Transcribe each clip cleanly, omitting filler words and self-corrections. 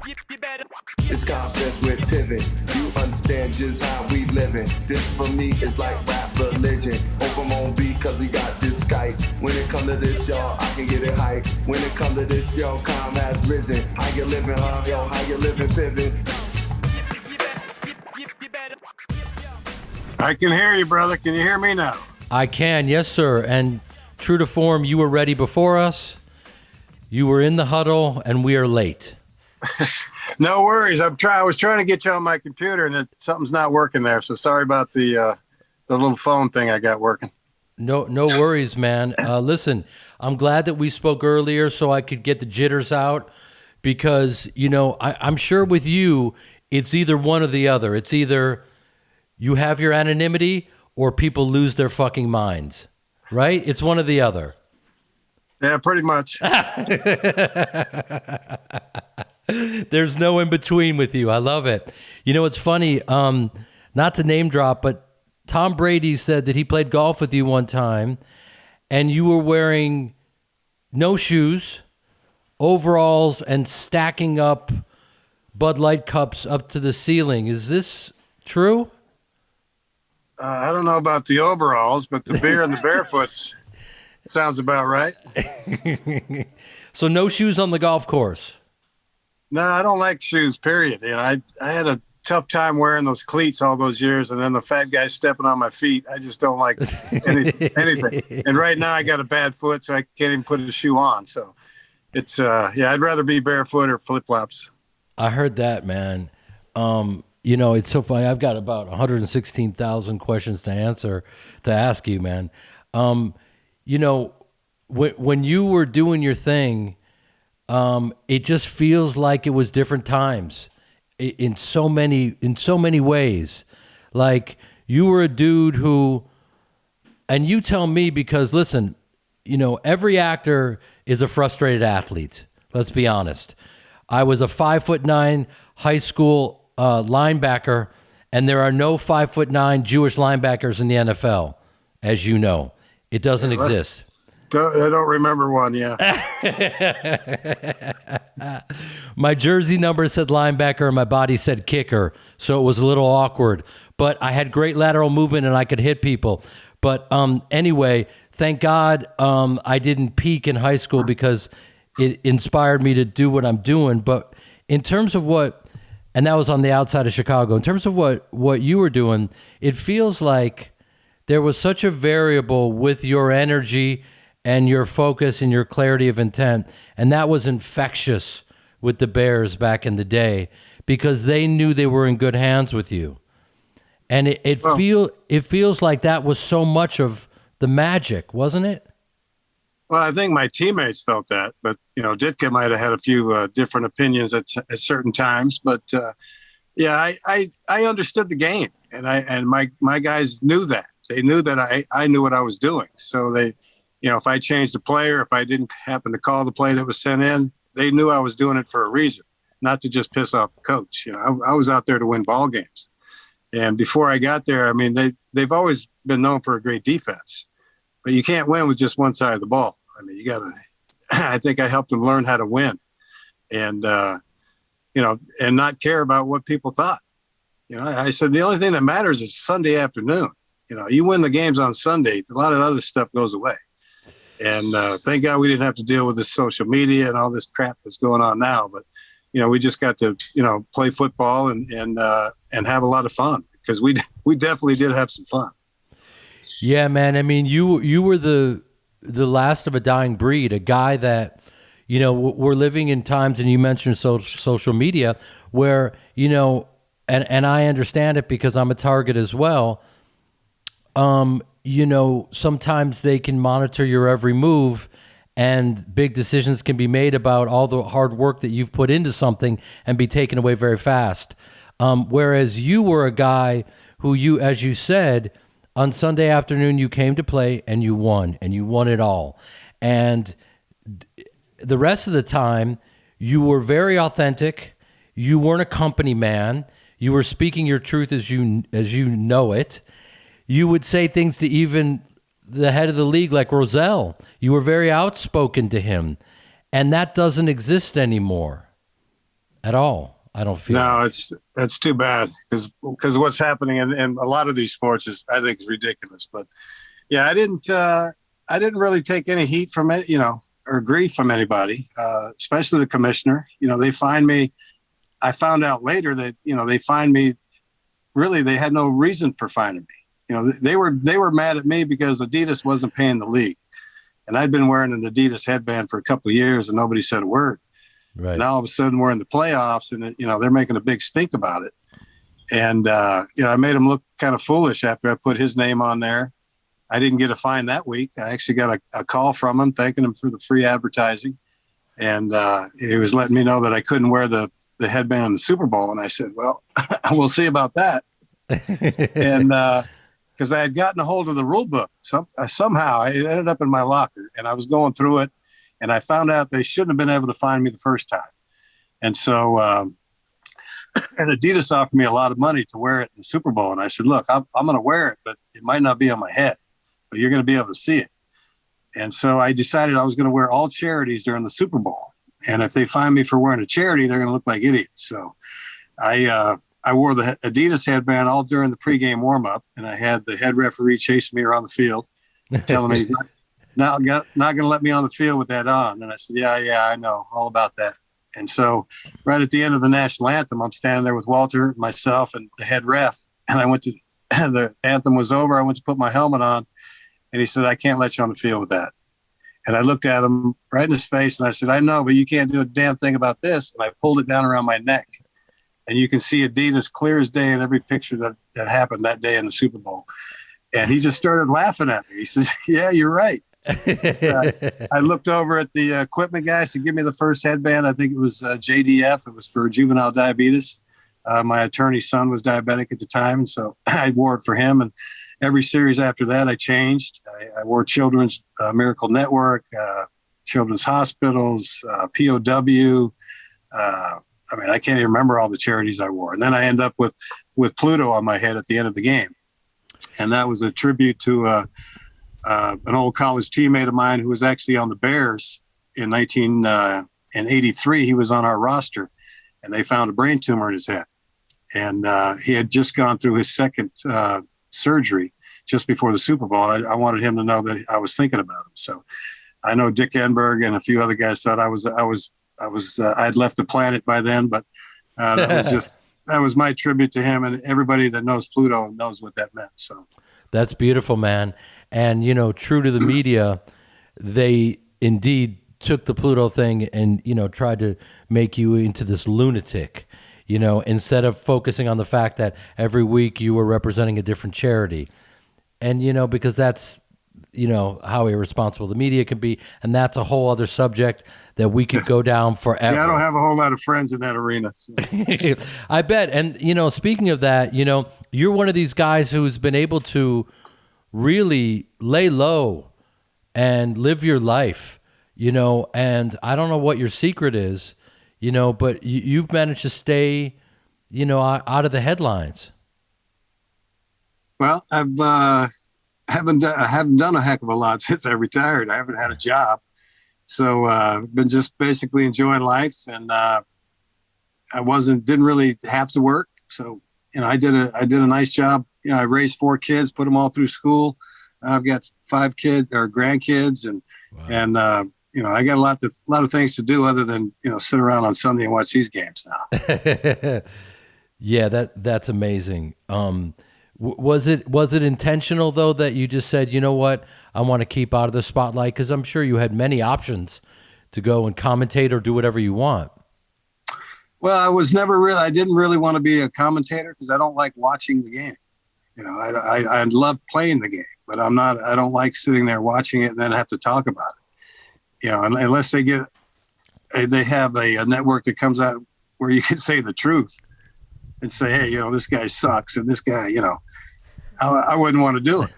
It's concepts with pivot. You understand just how we living. This for me is like rap religion. Open on beat cause we got this Skype. When it come to this, y'all, I can get it hype. When it come to this, yo, calm has risen. How you living, huh? Yo, how you living, pivot? I can hear you, brother. Can you hear me now? I can, yes, sir. And true to form, you were ready before us. You were in the huddle, and we are late. No worries. I was trying to get you on my computer, and something's not working there. So sorry about the little phone thing I got working. No worries, man. Listen, I'm glad that we spoke earlier so I could get the jitters out because, you know, I'm sure with you, it's either one or the other. It's either you have your anonymity or people lose their fucking minds, right? It's one or the other. Yeah, pretty much. There's no in between with you. I love it. You know, it's funny, not to name drop, but Tom Brady said that he played golf with you one time and you were wearing no shoes, overalls, and stacking up Bud Light cups up to the ceiling. Is this true? I don't know about the overalls, but the beer and the barefoots sounds about right. So no shoes on the golf course? No, I don't like shoes, period. You know, I had a tough time wearing those cleats all those years, and then the fat guy stepping on my feet. I just don't like anything. And right now I got a bad foot, so I can't even put a shoe on. So it's, I'd rather be barefoot or flip-flops. I heard that, man. You know, it's so funny. I've got about 116,000 questions to ask you, man. You know, when you were doing your thing, it just feels like it was different times in so many ways. Like you were a dude who, and you tell me because listen, you know, every actor is a frustrated athlete. Let's be honest. I was a 5'9" high school linebacker, and there are no 5'9" Jewish linebackers in the NFL, as you know. It doesn't exist. I don't remember one, yeah. My jersey number said linebacker and my body said kicker, so it was a little awkward. But I had great lateral movement and I could hit people. But anyway, thank God I didn't peak in high school because it inspired me to do what I'm doing. But in terms of what, and that was on the outside of Chicago, in terms of what you were doing, it feels like there was such a variable with your energy and your focus and your clarity of intent. And that was infectious with the Bears back in the day because they knew they were in good hands with you. And it feels like that was so much of the magic, wasn't it? Well, I think my teammates felt that, but you know, Ditka might have had a few different opinions at certain times. But I understood the game, and my guys knew that. They knew that I knew what I was doing. So they, you know, if I changed the player, if I didn't happen to call the play that was sent in, they knew I was doing it for a reason, not to just piss off the coach. You know, I was out there to win ball games. And before I got there, I mean, they've always been known for a great defense, but you can't win with just one side of the ball. I mean, you got to, I think I helped them learn how to win and, you know, and not care about what people thought. You know, I said, the only thing that matters is Sunday afternoon. You know, you win the games on Sunday, a lot of other stuff goes away. And thank God we didn't have to deal with this social media and all this crap that's going on now. But, you know, we just got to, you know, play football and have a lot of fun because we definitely did have some fun. Yeah, man. I mean, you were the last of a dying breed, a guy that, you know, we're living in times, and you mentioned social media where, you know, and I understand it because I'm a target as well. You know, sometimes they can monitor your every move and big decisions can be made about all the hard work that you've put into something and be taken away very fast. Whereas you were a guy who you, as you said, on Sunday afternoon, you came to play and you won it all. And the rest of the time, you were very authentic. You weren't a company man. You were speaking your truth as you know it. You would say things to even the head of the league like Rozelle. You were very outspoken to him. And that doesn't exist anymore. at all. I don't feel. No, that's too bad because what's happening in a lot of these sports I think is ridiculous. But yeah, I didn't really take any heat from it, or grief from anybody, especially the commissioner. They find me. I found out later that they find me. Really, they had no reason for finding me. They were mad at me because Adidas wasn't paying the league, and I'd been wearing an Adidas headband for a couple of years, and nobody said a word. Right. Now all of a sudden we're in the playoffs, and they're making a big stink about it. And I made him look kind of foolish after I put his name on there. I didn't get a fine that week. I actually got a call from him thanking him for the free advertising, and he was letting me know that I couldn't wear the headband in the Super Bowl. And I said, well, we'll see about that. And because I had gotten a hold of the rule book, somehow it ended up in my locker, and I was going through it, and I found out they shouldn't have been able to find me the first time. And so and Adidas offered me a lot of money to wear it in the Super Bowl. And I said, look, I'm going to wear it, but it might not be on my head, but you're going to be able to see it. And so I decided I was going to wear all charities during the Super Bowl. And if they find me for wearing a charity, they're going to look like idiots. So I wore the Adidas headband all during the pregame warm-up, and I had the head referee chasing me around the field, telling me he's not going to let me on the field with that on. And I said, yeah, I know all about that. And so right at the end of the national anthem, I'm standing there with Walter, myself, and the head ref. And I went to the anthem was over. I went to put my helmet on, and he said, I can't let you on the field with that. And I looked at him right in his face, and I said, I know, but you can't do a damn thing about this. And I pulled it down around my neck. And you can see Adidas clear as day in every picture that happened that day in the Super Bowl. And he just started laughing at me. He says, yeah, you're right. I looked over at the equipment guy. Said, give me the first headband. I think it was JDF. It was for juvenile diabetes. My attorney's son was diabetic at the time, and so I wore it for him. And every series after that, I changed. I wore Children's Miracle Network, Children's Hospitals, POW. I can't even remember all the charities I wore. And then I end up with Pluto on my head at the end of the game. And that was a tribute to an old college teammate of mine who was actually on the Bears in 1983. He was on our roster, and they found a brain tumor in his head. And he had just gone through his second surgery just before the Super Bowl. I wanted him to know that I was thinking about him. So I know Dick Enberg and a few other guys thought I'd left the planet by then, but that was my tribute to him, and everybody that knows Pluto knows what that meant. So that's beautiful, man. And, true to the media, they indeed took the Pluto thing and, tried to make you into this lunatic, instead of focusing on the fact that every week you were representing a different charity. And, because that's, how irresponsible the media can be. And that's a whole other subject that we could go down forever. Yeah, I don't have a whole lot of friends in that arena. So. I bet. And, speaking of that, you're one of these guys who's been able to really lay low and live your life, and I don't know what your secret is, but you've managed to stay, out of the headlines. Well, I haven't done a heck of a lot since I retired. I haven't had a job. So been just basically enjoying life, and I didn't really have to work. So, I did a nice job. I raised 4 kids, put them all through school. I've got 5 kids or grandkids, and wow. And I got a lot of things to do other than sit around on Sunday and watch these games now. Yeah, that's amazing. Was it intentional though that you just said, you know what, I want to keep out of the spotlight? Because I'm sure you had many options to go and commentate or do whatever you want. Well, I didn't really want to be a commentator because I don't like watching the game. I love playing the game, but I don't like sitting there watching it and then have to talk about it. Unless they have a network that comes out where you can say the truth and say, hey, this guy sucks. And this guy, I wouldn't want to do it.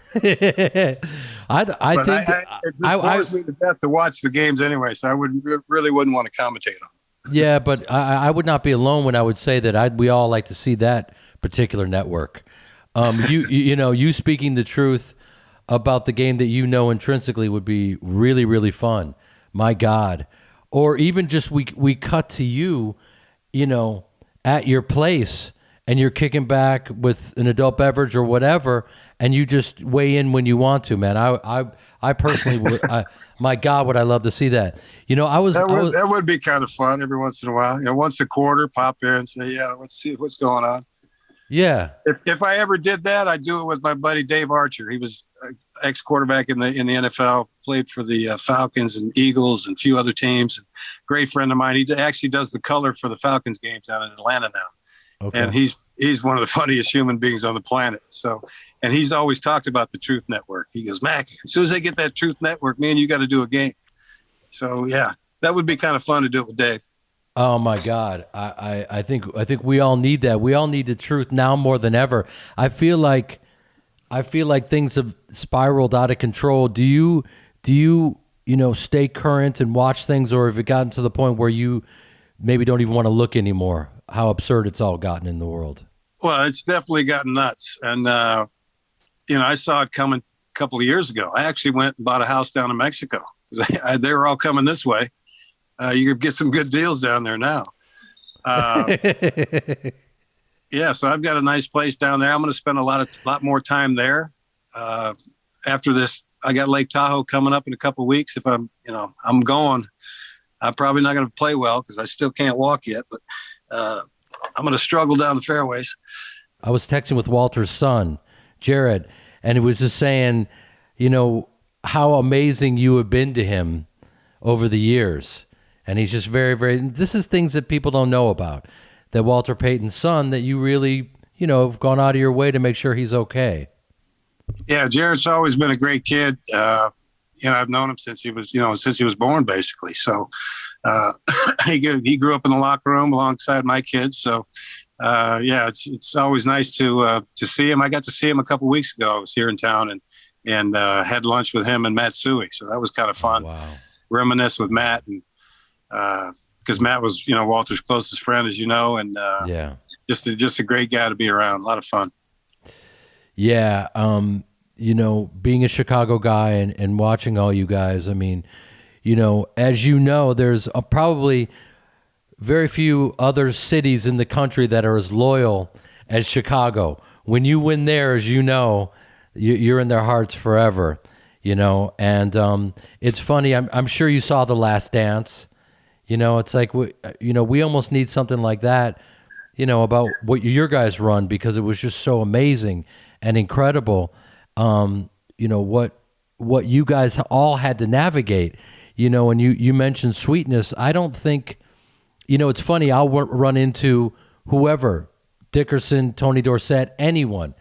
I think it just bores me to death to watch the games anyway. So I really wouldn't want to commentate on it. Yeah, but I would not be alone when I would say that we all like to see that particular network. You speaking the truth about the game that intrinsically would be really, really fun. My God. Or even just we cut to you, at your place and you're kicking back with an adult beverage or whatever, and you just weigh in when you want to, man. I personally would. My God, would I love to see that? That would be kind of fun every once in a while. Once a quarter, pop in and say, "Yeah, let's see what's going on." Yeah. If I ever did that, I'd do it with my buddy Dave Archer. He was ex-quarterback in the NFL, played for the Falcons and Eagles and a few other teams. Great friend of mine. He actually does the color for the Falcons games down in Atlanta now. Okay. And he's one of the funniest human beings on the planet. So, and he's always talked about the Truth Network. He goes, Mac, as soon as they get that Truth Network, man, you got to do a game. So yeah, that would be kind of fun to do it with Dave. Oh my God. I think we all need that. We all need the truth now more than ever. I feel like things have spiraled out of control. Do you stay current and watch things, or have it gotten to the point where you maybe don't even want to look anymore? How absurd it's all gotten in the world. Well, it's definitely gotten nuts. And, I saw it coming a couple of years ago. I actually went and bought a house down in Mexico. They were all coming this way. You could get some good deals down there now. Yeah, so I've got a nice place down there. I'm going to spend a lot more time there. After this, I got Lake Tahoe coming up in a couple of weeks. If I'm going. I'm probably not going to play well because I still can't walk yet, but I'm going to struggle down the fairways. I was texting with Walter's son, Jared, and he was just saying, how amazing you have been to him over the years. And he's just very, very, this is things that people don't know about, that Walter Payton's son, that you really, have gone out of your way to make sure he's okay. Yeah, Jared's always been a great kid. I've known him since he was born, basically. So he grew up in the locker room alongside my kids. So, it's always nice to see him. I got to see him a couple of weeks ago. I was here in town and had lunch with him and Matt Suey. So that was kind of fun. Wow. Reminisce with Matt, and because Matt was, Walter's closest friend, as you know, and just a great guy to be around. A lot of fun. Yeah. Being a Chicago guy and watching all you guys, I mean, as there's probably very few other cities in the country that are as loyal as Chicago. When you win there, as you're in their hearts forever, and it's funny. I'm sure you saw The Last Dance. It's like, we almost need something like that, about what your guys run, because it was just so amazing and incredible. What you guys all had to navigate, and you mentioned sweetness. I don't think, it's funny. I'll run into whoever, Dickerson, Tony Dorsett, anyone,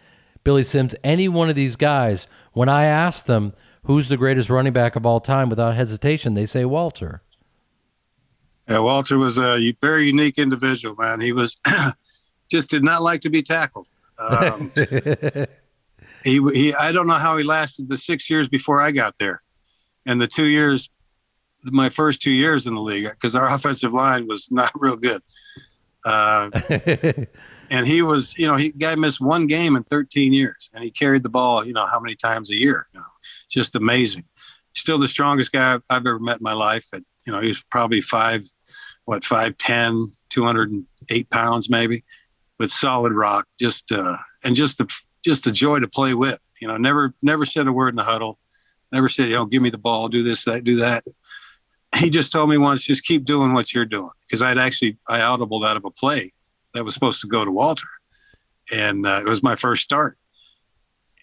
Billy Sims, any one of these guys. When I ask them who's the greatest running back of all time, without hesitation, they say Walter. Yeah, Walter was a very unique individual, man. He was just did not like to be tackled. He I don't know how he lasted the 6 years before I got there, and the 2 years, my first 2 years in the league, because our offensive line was not real good. And he was, guy missed one game in 13 years, and he carried the ball, how many times a year? Just amazing. Still the strongest guy I've ever met in my life. And, he was probably 5'10", 208 pounds maybe, with solid rock. Just a joy to play with. Never said a word in the huddle. Never said, give me the ball, do this, that, do that. He just told me once, just keep doing what you're doing. Because I audibled out of a play that was supposed to go to Walter. And it was my first start.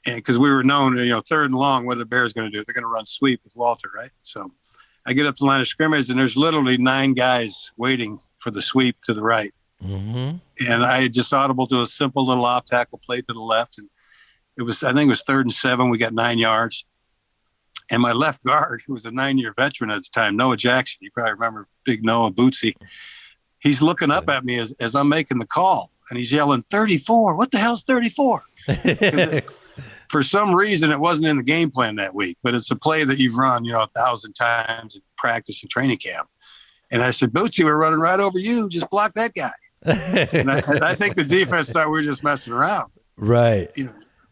And because we were known, third and long, what are the Bears going to do? They're going to run sweep with Walter, right? So I get up the line of scrimmage, and there's literally 9 guys waiting for the sweep to the right. Mm-hmm. And I just audible to a simple little off tackle play to the left. And I think it was 3rd and 7. We got 9 yards. And my left guard, who was a 9-year veteran at the time, Noah Jackson, you probably remember Big Noah Bootsy. He's looking up at me as I'm making the call, and he's yelling, 34. What the hell's 34? For some reason, it wasn't in the game plan that week, but it's a play that you've run, 1,000 times in practice and training camp. And I said, Bootsy, we're running right over you. Just block that guy. And I think the defense thought we were just messing around. Right.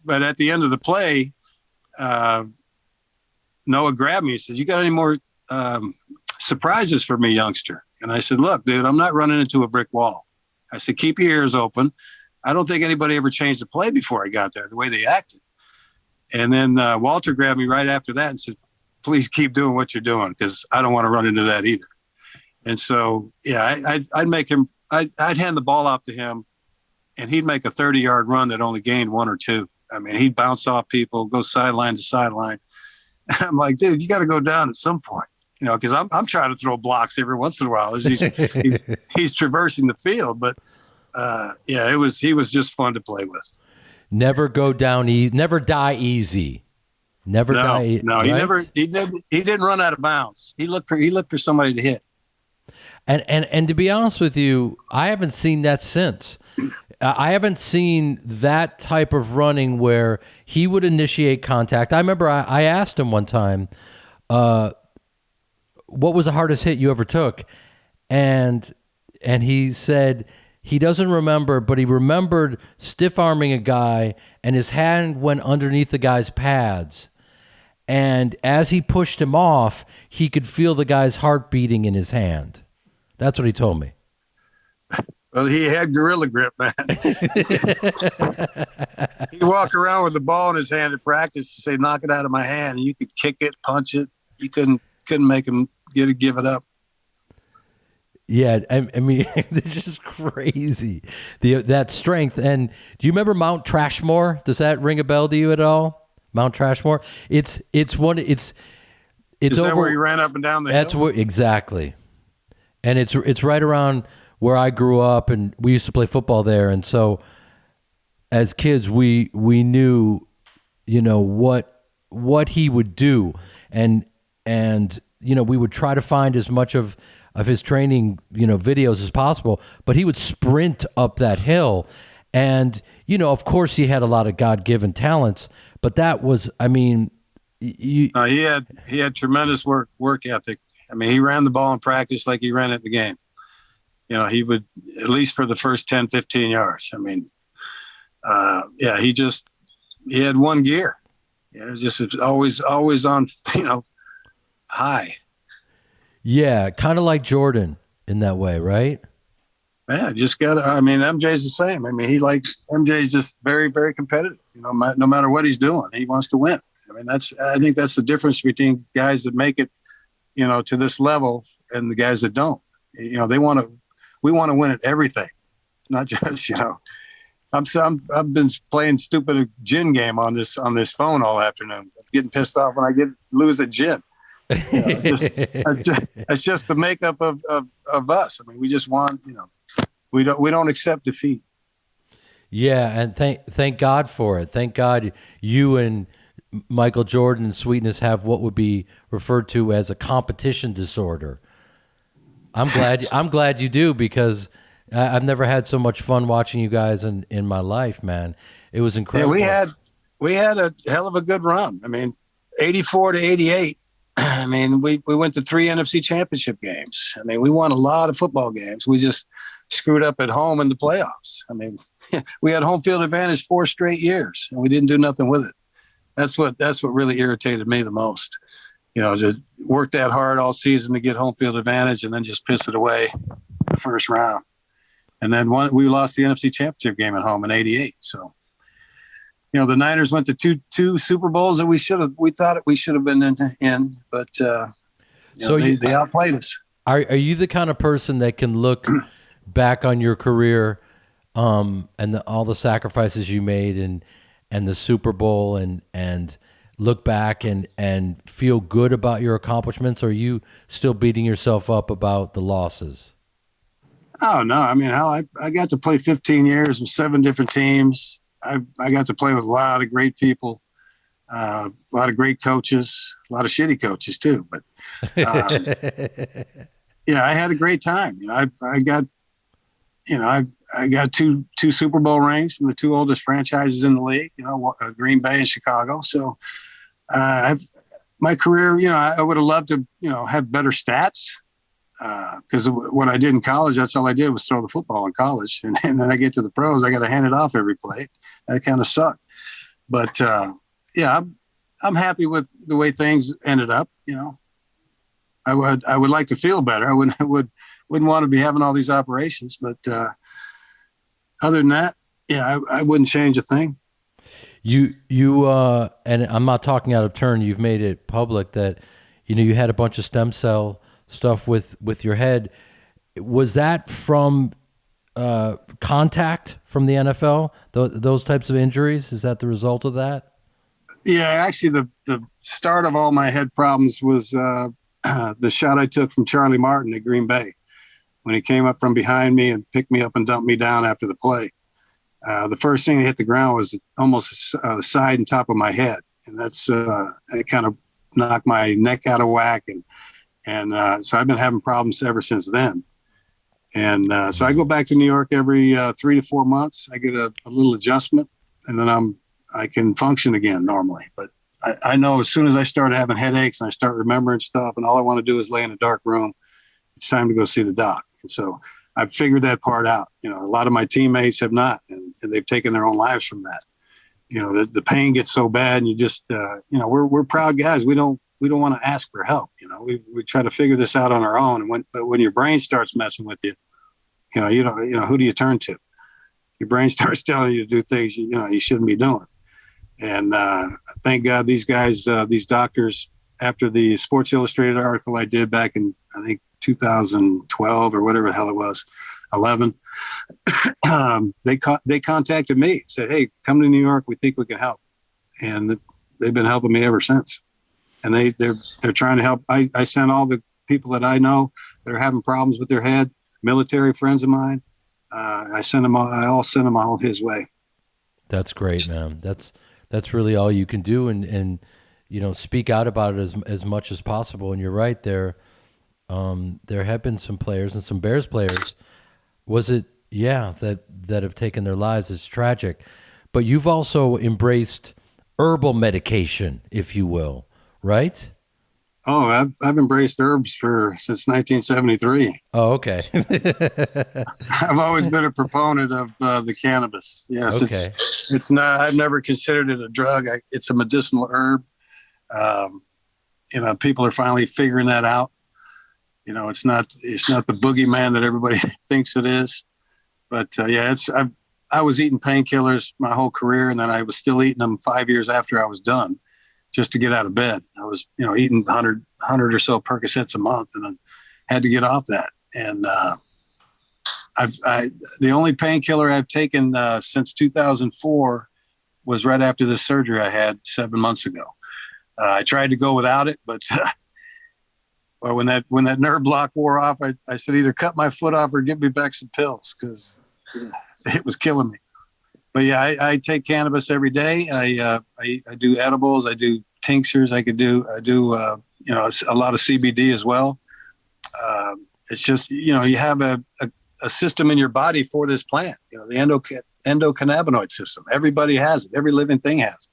But at the end of the play, Noah grabbed me and said, you got any more surprises for me, youngster? And I said, look, dude, I'm not running into a brick wall. I said, keep your ears open. I don't think anybody ever changed the play before I got there, the way they acted. And then Walter grabbed me right after that and said, please keep doing what you're doing, because I don't want to run into that either. And so, yeah, I'd make him, I'd hand the ball off to him, and he'd make a 30-yard run that only gained 1 or 2. I mean, he'd bounce off people, go sideline to sideline. I'm like, dude, you got to go down at some point, you know, because I'm trying to throw blocks every once in a while as he's traversing the field. But yeah, he was just fun to play with. Never go down easy. Never die easy. Never die. No, right? He didn't run out of bounds. He looked for somebody to hit. And to be honest with you, I haven't seen that since. I haven't seen that type of running where he would initiate contact. I remember I asked him one time, what was the hardest hit you ever took? And he said he doesn't remember, but he remembered stiff-arming a guy, and his hand went underneath the guy's pads. And as he pushed him off, he could feel the guy's heart beating in his hand. That's what he told me. Well, he had gorilla grip, man. He'd walk around with the ball in his hand at practice and say, knock it out of my hand. And you could kick it, punch it. You couldn't make him give it up. Yeah, I mean, it's just crazy. That strength. And do you remember Mount Trashmore? Does that ring a bell to you at all? Mount Trashmore? It's Is that over where he ran up and down the hill? That's where, exactly. And it's right around where I grew up, and we used to play football there. And so as kids, we knew, you know, what he would do. And you know, we would try to find as much of his training, you know, videos as possible, but he would sprint up that hill. And, you know, of course he had a lot of God-given talents, but that was, I mean, he had tremendous work ethic. I mean, he ran the ball in practice like he ran it in the game. You know, he would, at least for the first 10, 15 yards. I mean, yeah, he had one gear. You know, just always on, you know, high. Yeah, kind of like Jordan in that way, right? Yeah, just got to, I mean, MJ's the same. I mean, MJ's just very, very competitive. You know, no matter what he's doing, he wants to win. I mean, I think that's the difference between guys that make it, you know, to this level and the guys that don't. You know, we want to win at everything, not just, you know, I've been playing stupid gin game on this phone all afternoon. I'm getting pissed off when I lose a gin. You know, it's just the makeup of us. I mean, we just want, you know, we don't accept defeat. Yeah, and thank God for it. Thank God you and Michael Jordan and Sweetness have what would be referred to as a competition disorder. I'm glad you do, because I've never had so much fun watching you guys in my life, man. It was incredible. Yeah, we had a hell of a good run. I mean, 84 to 88. I mean, we went to 3 NFC championship games. I mean, we won a lot of football games. We just screwed up at home in the playoffs. I mean, we had home field advantage 4 straight years, and we didn't do nothing with it. That's what really irritated me the most. You know, to work that hard all season to get home field advantage and then just piss it away the first round. And then we lost the NFC championship game at home in 88. So, you know, the Niners went to two Super Bowls that we thought we should have been in, but they outplayed us. Are you the kind of person that can look back on your career and all the sacrifices you made and the Super Bowl and look back and feel good about your accomplishments? Or are you still beating yourself up about the losses? Oh, no. I mean, I got to play 15 years with 7 different teams. I got to play with a lot of great people, a lot of great coaches, a lot of shitty coaches too. But yeah, I had a great time. You know, I got two Super Bowl rings from the 2 oldest franchises in the league. You know, Green Bay and Chicago. So my career, you know, I would have loved to, you know, have better stats. Because what I did in college, that's all I did was throw the football in college. And then I get to the pros, I got to hand it off every play. That kind of sucked. But, yeah, I'm happy with the way things ended up. You know, I would like to feel better. I wouldn't want to be having all these operations, but other than that, yeah, I wouldn't change a thing. And I'm not talking out of turn. You've made it public that, you had a bunch of stem cell stuff with your head. Was that from contact from the NFL? Those types of injuries? Is that the result of that? Yeah, actually, the start of all my head problems was the shot I took from Charlie Martin at Green Bay when he came up from behind me and picked me up and dumped me down after the play. The first thing that hit the ground was almost the side and top of my head, and it kind of knocked my neck out of whack, and so I've been having problems ever since then. And so I go back to New York every 3 to 4 months. I get a little adjustment, and then I can function again normally. But I know as soon as I start having headaches and I start remembering stuff, and all I want to do is lay in a dark room, it's time to go see the doc. And so I've figured that part out. A lot of my teammates have not, and they've taken their own lives from that. The pain gets so bad, and you just, we're proud guys. We don't want to ask for help. We try to figure this out on our own. And when your brain starts messing with you, who do you turn to? Your brain starts telling you to do things you shouldn't be doing. And thank God these guys, these doctors, after the Sports Illustrated article I did back in, I think, 2012 or whatever the hell it was, 11, they contacted me, said, "Hey, come to New York. We think we can help." And they've been helping me ever since. And they're trying to help. I sent all the people that I know that are having problems with their head, military friends of mine. I all sent them all his way. That's great, man. That's really all you can do, and speak out about it as much as possible. And you're right there. There have been some players and some Bears players. Was it? Yeah, that have taken their lives. It's tragic, but you've also embraced herbal medication, if you will, right? Oh, I've embraced herbs since 1973. Oh, okay. I've always been a proponent of the cannabis. Yes, okay. It's not. I've never considered it a drug. It's a medicinal herb. People are finally figuring that out. It's not the boogeyman that everybody thinks it is. But I was eating painkillers my whole career, and then I was still eating them 5 years after I was done, just to get out of bed. I was, eating 100 or so Percocets a month, and I had to get off that. And the only painkiller I've taken since 2004 was right after the surgery I had 7 months ago. I tried to go without it, but well, when that nerve block wore off, I said either cut my foot off or give me back some pills, because it was killing me. But yeah, I take cannabis every day. I do edibles. I do tinctures. I do a lot of CBD as well. It's just, you have a system in your body for this plant, the endocannabinoid system. Everybody has it. Every living thing has it.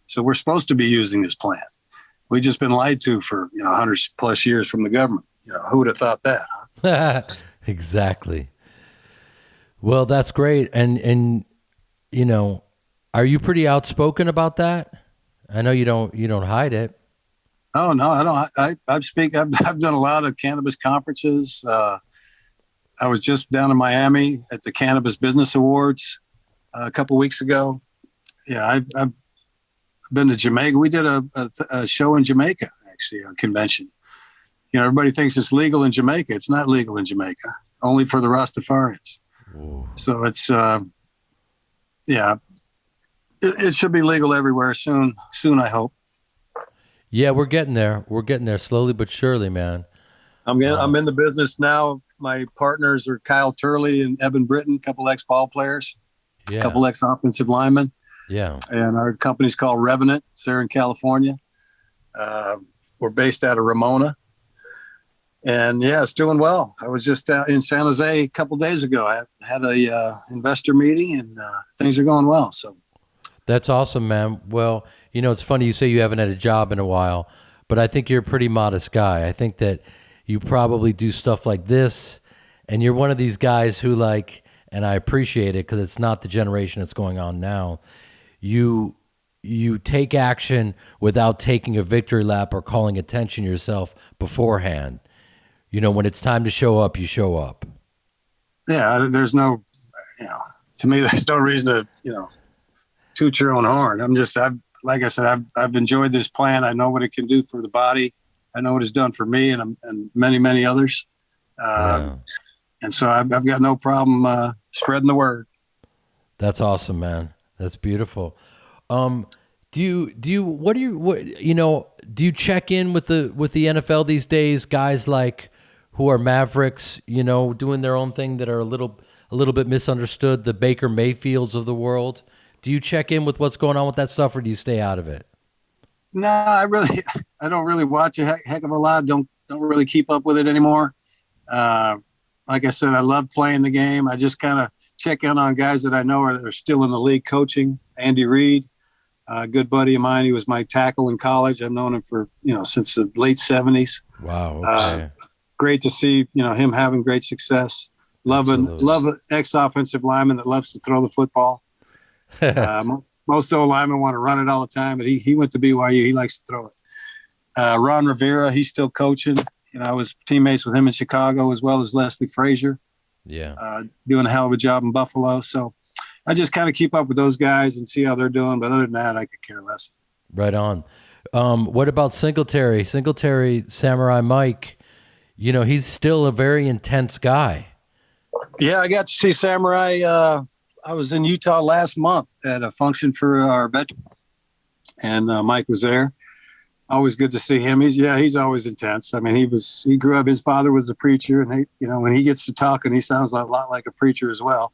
So we're supposed to be using this plant. We've just been lied to for 100 plus years from the government. Who would have thought that? Huh? Exactly. Well, that's great. And are you pretty outspoken about that? I know you don't hide it. Oh no, I don't. I've done a lot of cannabis conferences. I was just down in Miami at the Cannabis Business Awards a couple weeks ago. Yeah, I've been to Jamaica. We did a show in Jamaica, actually, a convention. Everybody thinks it's legal in Jamaica. It's not legal in Jamaica, only for the Rastafarians. Whoa. So it's, it should be legal everywhere soon, I hope. Yeah, we're getting there. We're getting there slowly but surely, man. I'm in the business now. My partners are Kyle Turley and Evan Britton, a couple ex-ball players, a couple ex-offensive linemen. Yeah. And our company's called Revenant. It's there in California. We're based out of Ramona. And yeah, it's doing well. I was just in San Jose a couple days ago. I had a investor meeting, and things are going well. So that's awesome, man. Well, it's funny you say you haven't had a job in a while, but I think you're a pretty modest guy. I think that you probably do stuff like this, and you're one of these guys who and I appreciate it because it's not the generation that's going on now. You take action without taking a victory lap or calling attention to yourself beforehand. When it's time to show up, you show up. Yeah, there's no, to me, there's no reason to, toot your own horn. Like I said, I've enjoyed this plan. I know what it can do for the body. I know what it's done for me and many, many others. And so I've got no problem spreading the word. That's awesome, man. That's beautiful. Do you check in with the NFL these days? Guys like who are Mavericks, doing their own thing that are a little bit misunderstood. The Baker Mayfields of the world. Do you check in with what's going on with that stuff, or do you stay out of it? No, I don't really watch a heck of a lot. Don't really keep up with it anymore. Like I said, I love playing the game. I just kind of check in on guys that I know are still in the league coaching. Andy Reid, a good buddy of mine. He was my tackle in college. I've known him for, since the late 70s. Wow. Okay. Great to see, him having great success. Love an ex-offensive lineman that loves to throw the football. Most old linemen want to run it all the time, but he went to BYU. He likes to throw it. Ron Rivera, he's still coaching. I was teammates with him in Chicago as well as Leslie Frazier. Yeah. Doing a hell of a job in Buffalo. So I just kind of keep up with those guys and see how they're doing. But other than that, I could care less. Right on. What about Singletary? Samurai Mike, he's still a very intense guy. Yeah, I got to see Samurai. I was in Utah last month at a function for our veterans, and Mike was there. Always good to see him. He's always intense. I mean, he grew up. His father was a preacher, and when he gets to talking, he sounds a lot like a preacher as well.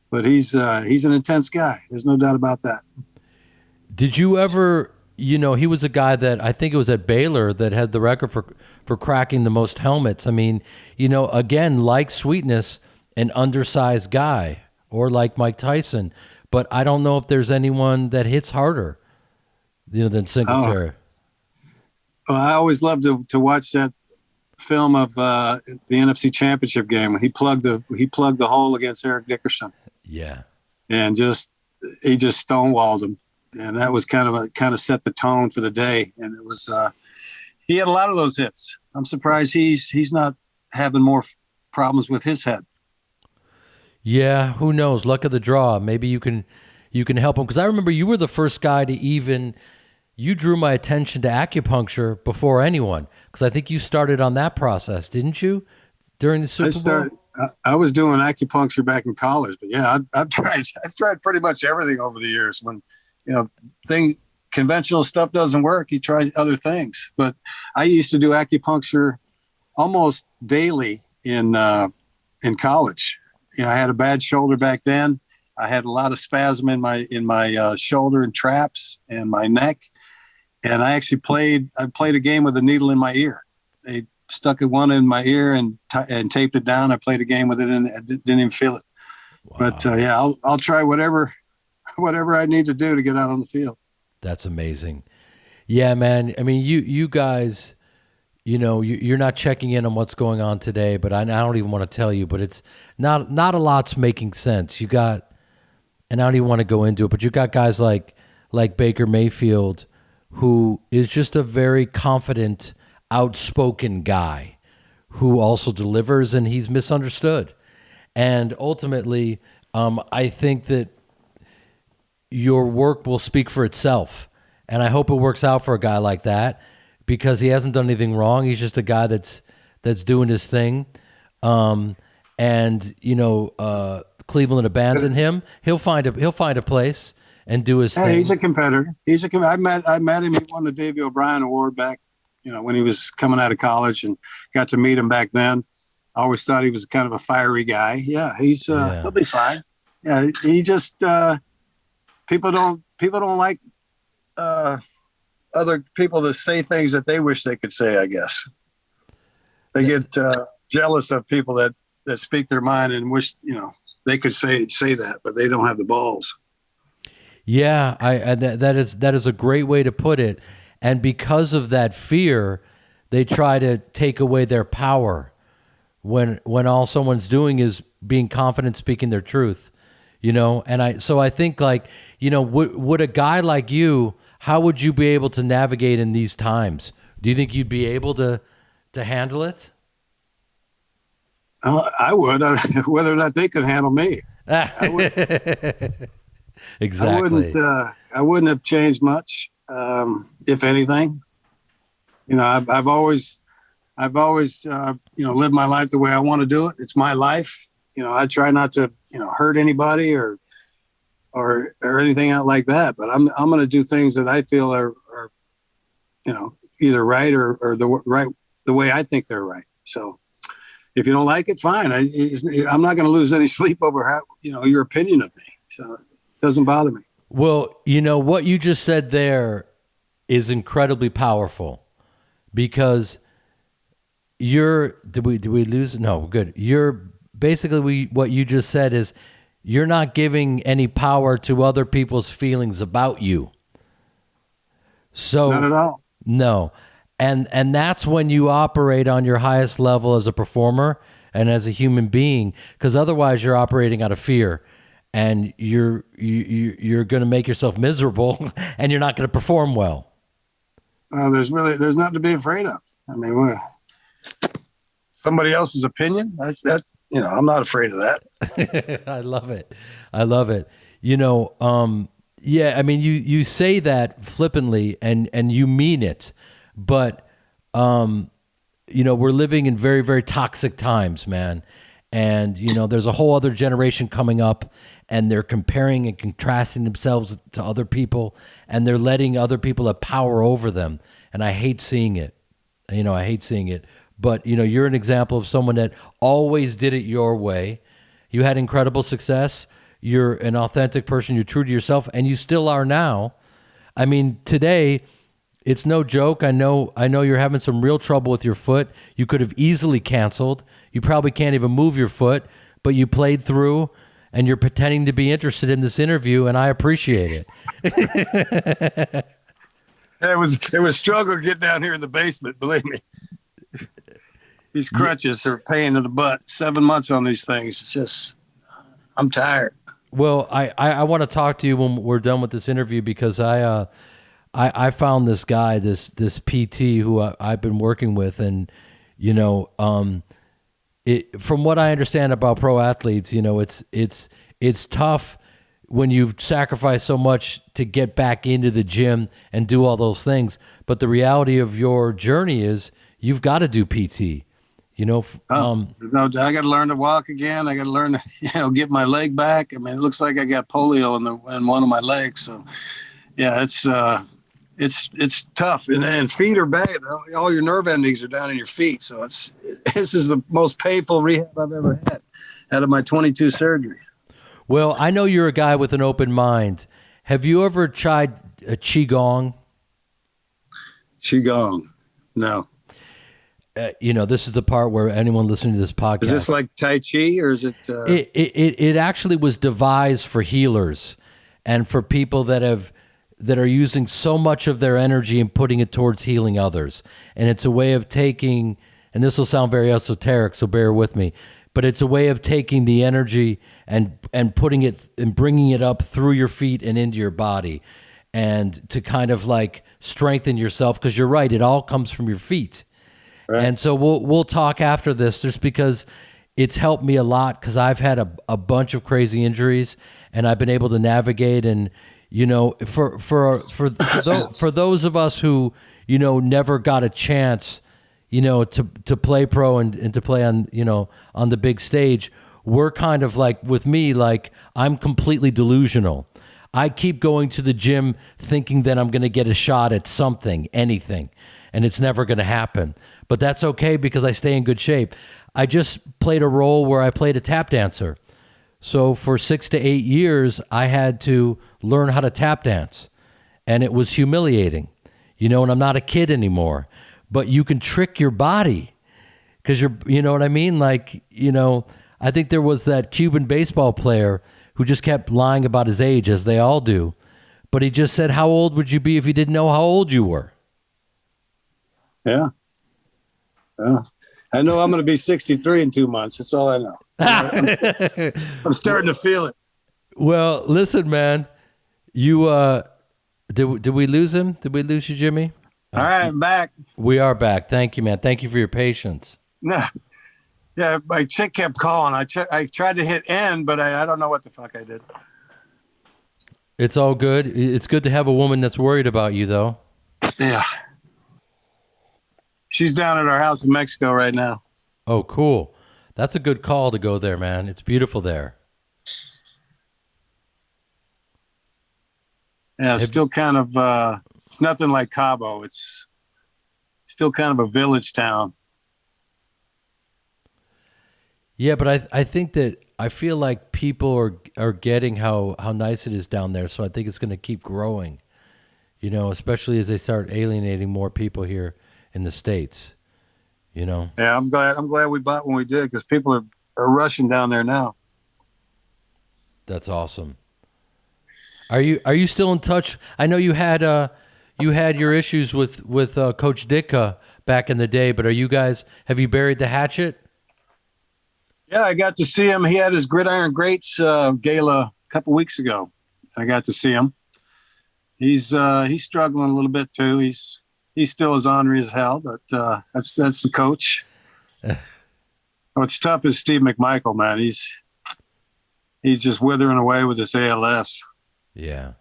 But he's an intense guy. There's no doubt about that. Did you ever? He was a guy that I think it was at Baylor that had the record for cracking the most helmets. I mean, again, like Sweetness, an undersized guy. Or like Mike Tyson, but I don't know if there's anyone that hits harder, than Singletary. Well, I always loved to watch that film of the NFC Championship game when he plugged the hole against Eric Dickerson. Yeah, and he just stonewalled him, and that was kind of set the tone for the day. And it was he had a lot of those hits. I'm surprised he's not having more problems with his head. Yeah, who knows? Luck of the draw. Maybe you can help him, because I remember you were the first guy to you drew my attention to acupuncture before anyone, because I think you started on that process, didn't you? During the Super Bowl. I was doing acupuncture back in college, but yeah, I've tried pretty much everything over the years. When conventional stuff doesn't work, you try other things. But I used to do acupuncture almost daily in college. I had a bad shoulder back then. I had a lot of spasm in my shoulder and traps and my neck. And I actually played a game with a needle in my ear. They stuck one in my ear and taped it down. I played a game with it and I didn't even feel it. Wow. But I'll try whatever I need to do to get out on the field. That's amazing. Yeah, man. I mean, you guys, you're not checking in on what's going on today, but I don't even want to tell you, but it's not a lot's making sense. You got, and I don't even want to go into it, but you got guys like Baker Mayfield, who is just a very confident, outspoken guy who also delivers, and he's misunderstood. And ultimately, I think that your work will speak for itself. And I hope it works out for a guy like that, because he hasn't done anything wrong. He's just a guy that's doing his thing. Cleveland abandoned him. He'll find a place and do his thing. He's a competitor. I met him. He won the Davey O'Brien Award back, when he was coming out of college, and got to meet him back then. I always thought he was kind of a fiery guy. Yeah, he'll be fine. Yeah, he just people don't like other people to say things that they wish they could say, I guess. They get jealous of people that speak their mind and wish, they could say that, but they don't have the balls. Yeah, that is a great way to put it. And because of that fear, they try to take away their power when all someone's doing is being confident, speaking their truth, And I think, would a guy like you, how would you be able to navigate in these times? Do you think you'd be able to handle it? I would, whether or not they could handle me. Exactly. I wouldn't have changed much, if anything. You know, I've always lived my life the way I want to do it. It's my life. You know, I try not to, hurt anybody or anything out like that. But I'm going to do things that I feel are either right or the way I think they're right. So if you don't like it, fine. I'm not going to lose any sleep over your opinion of me. So it doesn't bother me. Well, what you just said there is incredibly powerful because did we lose? No, good. You're basically what you just said is you're not giving any power to other people's feelings about you. So Not at all. No. And that's when you operate on your highest level as a performer and as a human being, because otherwise you're operating out of fear and you're going to make yourself miserable and you're not going to perform well. There's nothing to be afraid of. I mean, somebody else's opinion, I'm not afraid of that. I love it. Yeah, I mean, you say that flippantly and you mean it, but, we're living in very, very toxic times, man. And, there's a whole other generation coming up and they're comparing and contrasting themselves to other people and they're letting other people have power over them. And I hate seeing it. But, you're an example of someone that always did it your way. You had incredible success. You're an authentic person. You're true to yourself, and you still are now. I mean, today, it's no joke. I know you're having some real trouble with your foot. You could have easily canceled. You probably can't even move your foot, but you played through, and you're pretending to be interested in this interview, and I appreciate it. It was struggle getting down here in the basement, believe me. These crutches are a pain in the butt. 7 months on these things. It's just, I'm tired. Well, I want to talk to you when we're done with this interview because I found this guy, this PT who I've been working with, and from what I understand about pro athletes, it's tough when you've sacrificed so much to get back into the gym and do all those things. But the reality of your journey is you've got to do PT. No, I got to learn to walk again. I got to learn to, get my leg back. I mean, it looks like I got polio in one of my legs. So, yeah, it's tough. And feet are bad. All your nerve endings are down in your feet. So this is the most painful rehab I've ever had out of my 22 surgeries. Well, I know you're a guy with an open mind. Have you ever tried a Qigong? Qigong? No. This is the part where anyone listening to this podcast. Is this like Tai Chi or is it? It actually was devised for healers and for people that are using so much of their energy and putting it towards healing others. And it's a way of taking, and this will sound very esoteric, so bear with me, but it's a way of taking the energy and putting it and bringing it up through your feet and into your body, and to kind of like strengthen yourself, because you're right, it all comes from your feet. Right. And so we'll talk after this, just because it's helped me a lot, because I've had a bunch of crazy injuries and I've been able to navigate. And for those of us who never got a chance to play pro and to play on the big stage, we're kind of like, with me, like I'm completely delusional. I keep going to the gym thinking that I'm going to get a shot at something, anything, and it's never going to happen. But that's okay because I stay in good shape. I just played a role where I played a tap dancer. So for 6 to 8 years, I had to learn how to tap dance. And it was humiliating, and I'm not a kid anymore. But you can trick your body because you know what I mean? Like, I think there was that Cuban baseball player who just kept lying about his age, as they all do. But he just said, how old would you be if you didn't know how old you were? Yeah. I know I'm going to be 63 in 2 months. That's all I know. I'm starting to feel it. Well, listen, man, you, did we lose him? Did we lose you, Jimmy? All right, I'm back. We are back. Thank you, man. Thank you for your patience. Nah. Yeah, my chick kept calling. I tried to hit end, but I don't know what the fuck I did. It's all good. It's good to have a woman that's worried about you, though. Yeah. She's down at our house in Mexico right now. Oh, cool. That's a good call to go there, man. It's beautiful there. Yeah, it's Have, still kind of, it's nothing like Cabo. It's still kind of a village town. yeah, but I think that I feel like people are getting how nice it is down there. So I think it's going to keep growing. You know, especially as they start alienating more people here in the States. You know, Yeah, I'm glad we bought when we did because people are rushing down there now. that's awesome. Are you still in touch? I know you had your issues with Coach Ditka back in the day, but have you buried the hatchet? Yeah, I got to see him. He had his Gridiron Greats gala a couple weeks ago. I got to see him. He's struggling a little bit too. He's still as ornery as hell, but that's the coach. What's tough is Steve McMichael, man. He's just withering away with his ALS. Yeah.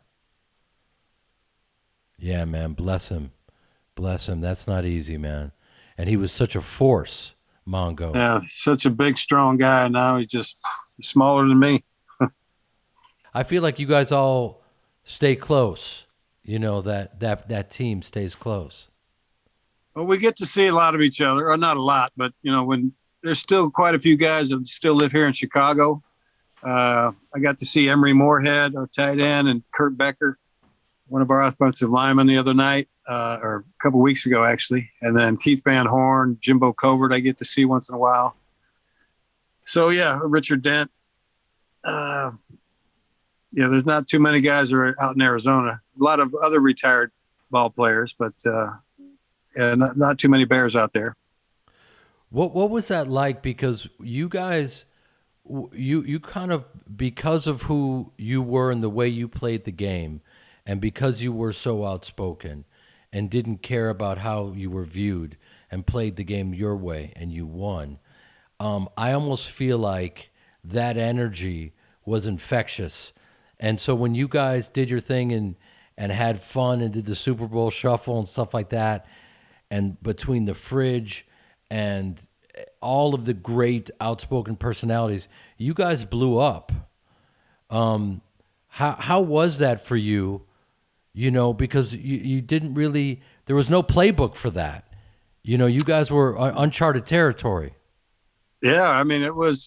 Yeah, man. Bless him. Bless him. That's not easy, man. And he was such a force, Mongo. Yeah, such a big, strong guy. Now he's smaller than me. I feel like you guys all stay close. You know, that team stays close. Well, we get to see a lot of each other, or not a lot, but when there's still quite a few guys that still live here in Chicago. I got to see Emery Moorhead, our tight end, and Kurt Becker, one of our offensive linemen, the other night, or a couple weeks ago, actually. And then Keith Van Horn, Jimbo Covert, I get to see once in a while. So, yeah, Richard Dent. Yeah, there's not too many guys that are out in Arizona. A lot of other retired ball players, but not too many Bears out there. What was that like? Because you guys, you kind of, because of who you were and the way you played the game, and because you were so outspoken and didn't care about how you were viewed and played the game your way and you won, I almost feel like that energy was infectious. And so when you guys did your thing and had fun and did the Super Bowl shuffle and stuff like that, and between the fridge and all of the great outspoken personalities, you guys blew up. How was that for you? You know, because you didn't really, there was no playbook for that. You know, you guys were uncharted territory. Yeah, I mean, it was,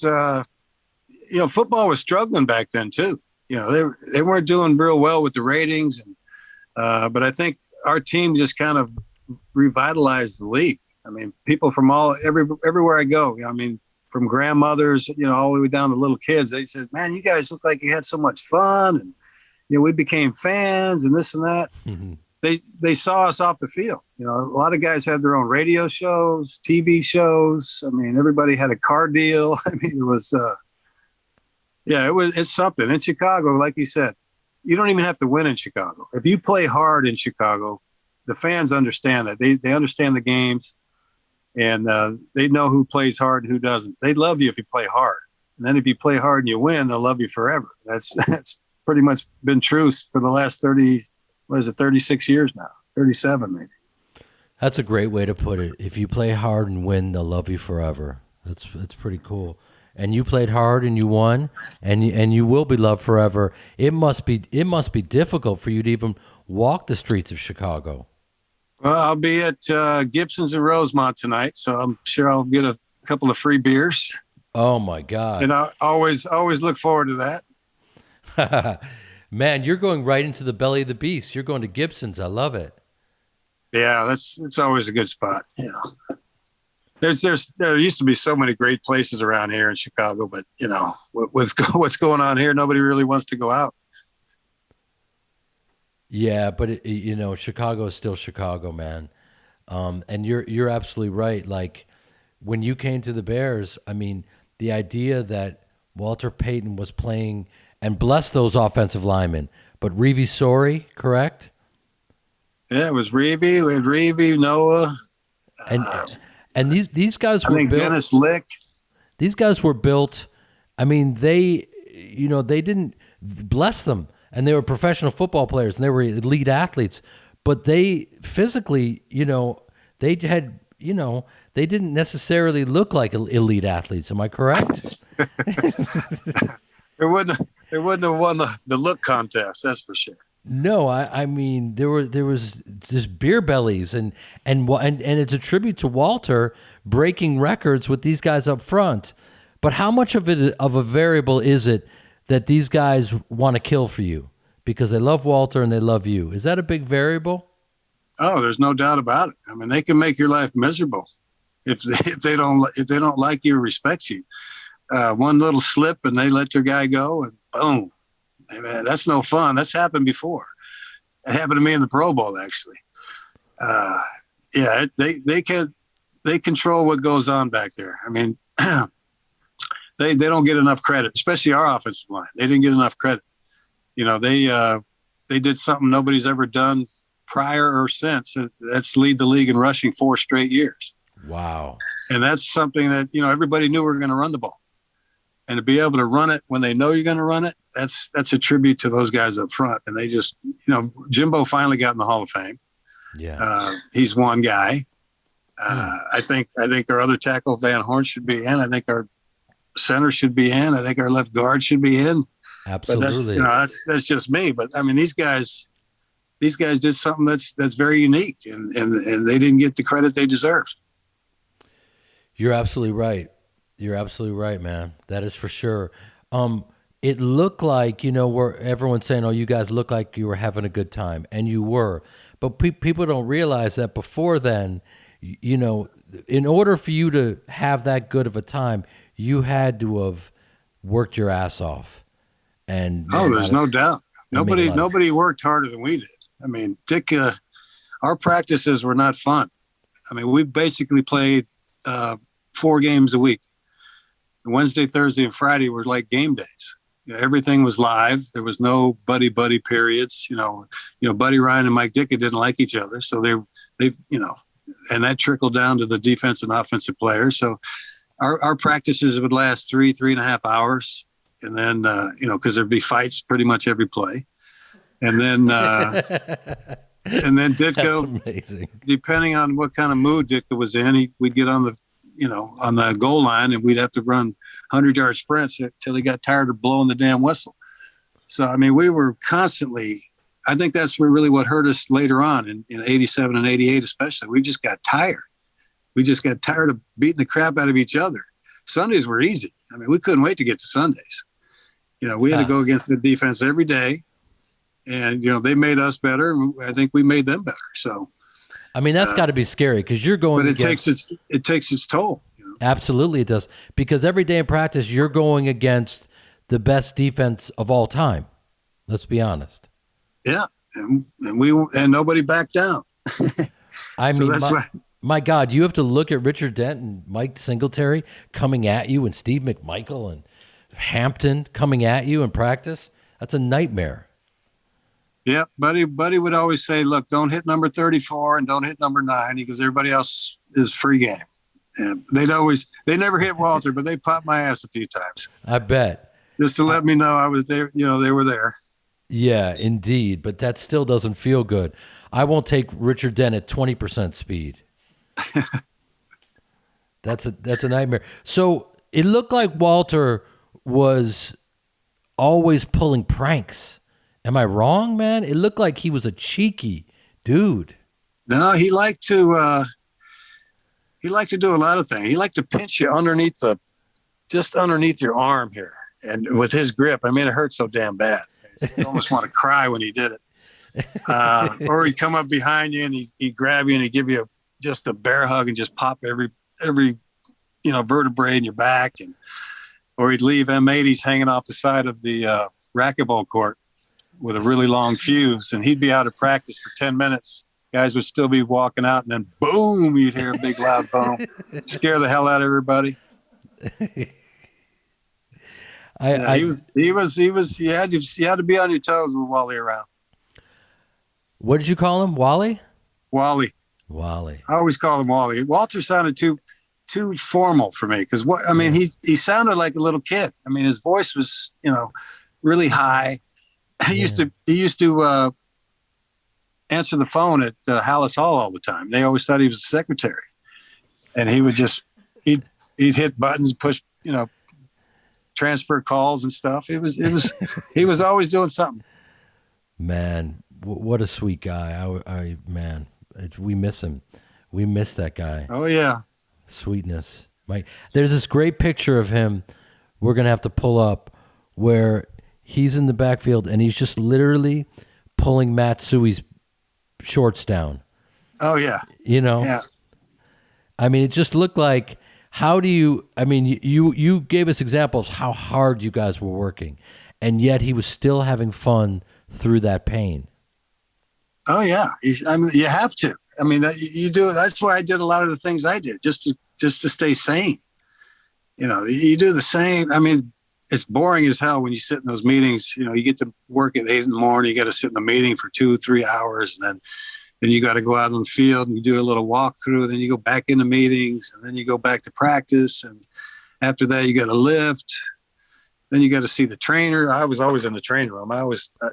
football was struggling back then too. They weren't doing real well with the ratings, but I think our team just kind of revitalized the league. I mean, people from everywhere I go, I mean, from grandmothers, all the way down to little kids, they said, "Man, you guys look like you had so much fun," and we became fans and this and that. Mm-hmm. They saw us off the field. A lot of guys had their own radio shows, TV shows. I mean, everybody had a car deal. I mean, it was. It's something in Chicago. Like you said, you don't even have to win in Chicago. If you play hard in Chicago, the fans understand that. They understand the games, and they know who plays hard and who doesn't. They love you if you play hard. And then if you play hard and you win, they'll love you forever. That's pretty much been true for the last 36 years now, 37 maybe. That's a great way to put it. If you play hard and win, they'll love you forever. That's pretty cool. And you played hard and you won, and you will be loved forever. It must be difficult for you to even walk the streets of Chicago. Well, I'll be at Gibson's in Rosemont tonight, so I'm sure I'll get a couple of free beers. Oh my God! And I always look forward to that. Man, you're going right into the belly of the beast. You're going to Gibson's. I love it. Yeah, it's always a good spot. There used to be so many great places around here in Chicago, but what's going on here, nobody really wants to go out. Yeah, but Chicago is still Chicago, man. And you're absolutely right. Like when you came to the Bears, I mean, the idea that Walter Payton was playing, and bless those offensive linemen, but Reeve Sorey, correct? Yeah, it was Reeve. We had Noah, and these guys were I think built. Dennis Lick. These guys were built. I mean, they didn't, bless them, and they were professional football players and they were elite athletes, but they physically, they had, they didn't necessarily look like elite athletes. Am I correct? They wouldn't have won the look contest, that's for sure. No, I mean there was just beer bellies and it's a tribute to Walter breaking records with these guys up front. But how much of a variable is it that these guys want to kill for you because they love Walter and they love you? Is that a big variable? Oh, there's no doubt about it. I mean, they can make your life miserable if they don't like you or respect you. One little slip and they let their guy go and boom. Hey, man, that's no fun. That's happened before. It happened to me in the Pro Bowl, actually. They control what goes on back there. I mean, they don't get enough credit, especially our offensive line. They didn't get enough credit. They did something nobody's ever done prior or since. That's lead the league in rushing 4 straight years. Wow. And that's something that, everybody knew we were going to run the ball. And to be able to run it when they know you're going to run it, that's a tribute to those guys up front. And they just, Jimbo finally got in the Hall of Fame. Yeah. He's one guy. I think our other tackle, Van Horn, should be in. I think our center should be in. I think our left guard should be in. Absolutely. But that's just me. But I mean, these guys did something that's very unique, and they didn't get the credit they deserve. You're absolutely right. You're absolutely right, man. That is for sure. It looked like, where everyone's saying, oh, you guys look like you were having a good time. And you were. But people don't realize that before then, in order for you to have that good of a time, you had to have worked your ass off. And there's no doubt. Nobody worked harder than we did. I mean, Dick, our practices were not fun. I mean, we basically played 4 games a week. Wednesday, Thursday, and Friday were like game days. Everything was live. There was no buddy periods. Buddy Ryan and Mike Ditka didn't like each other, so they and that trickled down to the defense and offensive players. So our practices would last 3.5 hours, and then because there'd be fights pretty much every play, and then Ditka, depending on what kind of mood Ditka was in, we'd get on the goal line, and we'd have to run 100-yard sprints until he got tired of blowing the damn whistle. So, I mean, we were constantly, I think that's really what hurt us later on in 87 and 88 especially. We just got tired. We just got tired of beating the crap out of each other. Sundays were easy. I mean, we couldn't wait to get to Sundays. We had to go against the defense every day, and, they made us better, and I think we made them better. So, I mean, that's got to be scary because you're going. But it takes its toll. Absolutely, it does. Because every day in practice, you're going against the best defense of all time. Let's be honest. Yeah, and nobody backed down. I mean, my God, you have to look at Richard Dent and Mike Singletary coming at you, and Steve McMichael and Hampton coming at you in practice. That's a nightmare. Yeah, Buddy would always say, look, don't hit number 34 and don't hit number 9 because everybody else is free game. And they never hit Walter, but they popped my ass a few times. I bet. Just to let me know I was there, they were there. Yeah, indeed. But that still doesn't feel good. I won't take Richard Dent at 20% speed. That's a nightmare. So it looked like Walter was always pulling pranks. Am I wrong, man? It looked like he was a cheeky dude. No, he liked to do a lot of things. He liked to pinch you underneath your arm here. And with his grip, I mean, it hurt so damn bad. You almost want to cry when he did it. Or he'd come up behind you and he'd grab you and he'd give you just a bear hug and just pop every vertebrae in your back. Or he'd leave M80s hanging off the side of the racquetball court with a really long fuse, and he'd be out of practice for 10 minutes. Guys would still be walking out, and then boom, you'd hear a big loud boom, scare the hell out of everybody. You had to be on your toes with Wally around. What did you call him? Wally? Wally. Wally. I always call him Wally. Walter sounded too too formal for me. Because what I mean, he sounded like a little kid. I mean, his voice was, really high. He used to answer the phone at Hallis Hall all the time. They always thought he was a secretary, and he would just he'd hit buttons, push, transfer calls and stuff. It was he was always doing something. Man, what a sweet guy. We miss him. We miss that guy. Oh yeah. Sweetness. Mike, there's this great picture of him we're going to have to pull up where he's in the backfield and he's just literally pulling Matt Suey's shorts down. Oh yeah. Yeah. I mean, it just looked like, you gave us examples how hard you guys were working, and yet he was still having fun through that pain. Oh yeah. You have to. I mean, you do. That's why I did a lot of the things I did, just to stay sane. You do the same. I mean, it's boring as hell when you sit in those meetings. You get to work at 8 in the morning. You got to sit in a meeting for 2-3 hours, and then you got to go out on the field and you do a little walkthrough. Then you go back into meetings, and then you go back to practice. And after that, you got to lift. Then you got to see the trainer. I was always in the training room.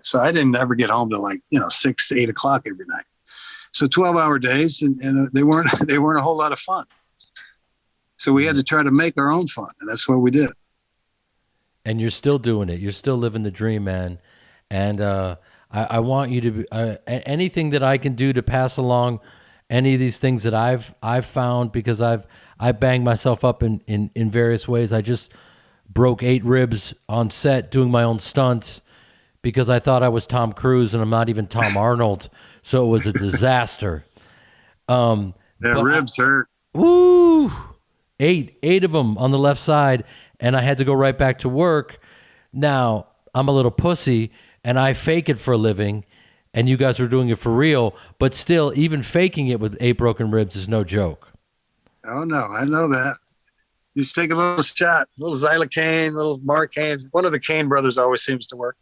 So I didn't ever get home till 6, 8 o'clock every night. So 12-hour days, and they weren't a whole lot of fun. So we had to try to make our own fun, and that's what we did. And you're still doing it. You're still living the dream, man. And I want you to anything that I can do to pass along any of these things that I've found, because I banged myself up in various ways. I just broke 8 ribs on set doing my own stunts because I thought I was Tom Cruise and I'm not even Tom Arnold. So it was a disaster. Ribs hurt. Woo! 8 of them on the left side, and I had to go right back to work. Now, I'm a little pussy, and I fake it for a living, and you guys are doing it for real, but still, even faking it with 8 broken ribs is no joke. Oh, no, I know that. You just take a little shot, a little xylocaine, a little Marcaine. One of the Kane brothers always seems to work.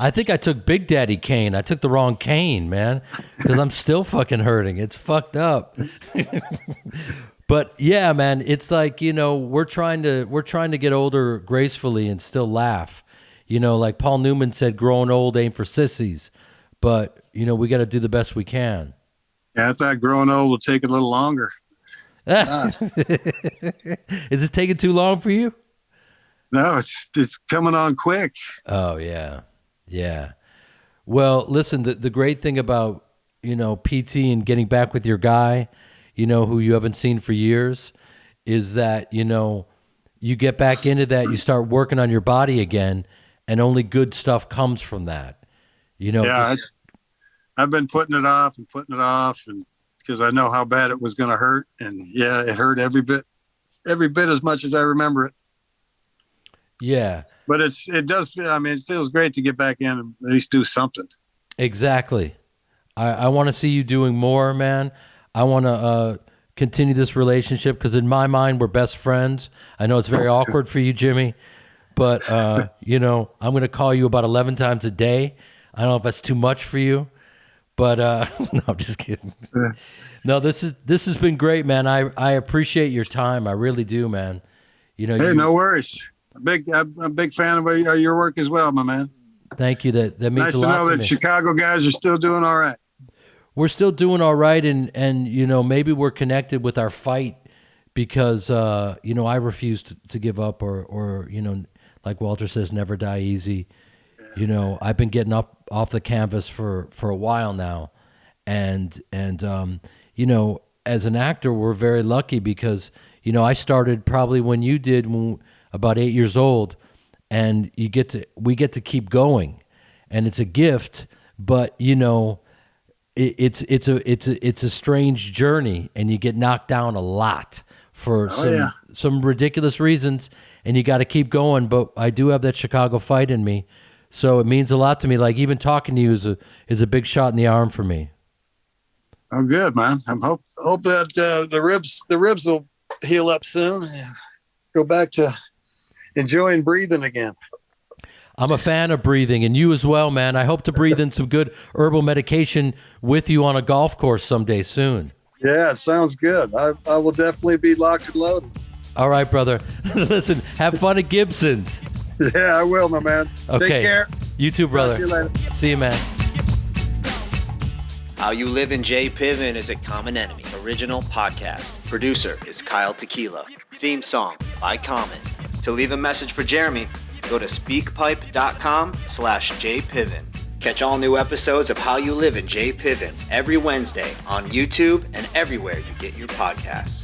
I think I took Big Daddy Kane. I took the wrong Kane, man, because I'm still fucking hurting. It's fucked up. But yeah, man, it's like, we're trying to get older gracefully and still laugh. Like Paul Newman said, growing old ain't for sissies, but we got to do the best we can. Yeah, I thought growing old would take a little longer. Is it taking too long for you? No, it's coming on quick. Oh yeah. Yeah. Well, listen, the great thing about, PT and getting back with your guy, who you haven't seen for years, is that, you get back into that, you start working on your body again, and only good stuff comes from that. Yeah, I've been putting it off, and because I know how bad it was going to hurt. And yeah, it hurt every bit as much as I remember it. Yeah. But it does. I mean, it feels great to get back in and at least do something. Exactly. I want to see you doing more, man. I want to continue this relationship because in my mind, we're best friends. I know it's very awkward for you, Jimmy, but, I'm going to call you about 11 times a day. I don't know if that's too much for you, but no, I'm just kidding. No, this has been great, man. I appreciate your time. I really do, man. Hey, no worries. I'm a big fan of your work as well, my man. Thank you. That means nice a lot to know that me. Chicago guys are still doing all right. We're still doing all right, and maybe we're connected with our fight because I refuse to give up or like Walter says, never die easy. I've been getting up off the canvas for a while now, and as an actor, we're very lucky because I started probably when you did, about 8 years old, and we get to keep going, and it's a gift, but it's a strange journey, and you get knocked down a lot for some ridiculous reasons, and you got to keep going. But I do have that Chicago fight in me, so it means a lot to me. Like even talking to you is a big shot in the arm for me. Oh, good, man. I hope that the ribs will heal up soon. Go back to enjoying breathing again. I'm a fan of breathing, and you as well, man. I hope to breathe in some good herbal medication with you on a golf course someday soon. Yeah, it sounds good. I will definitely be locked and loaded. All right, brother. Listen, have fun at Gibson's. Yeah, I will, my man. Okay. Take care. You too, brother. Talk to you later. See you, man. How You Live in J. Piven is a Common Enemy original podcast. Producer is Kyle Tequila. Theme song by Common. To leave a message for Jeremy, go to speakpipe.com/jpiven. Catch all new episodes of How You Live in J. Piven every Wednesday on YouTube and everywhere you get your podcasts.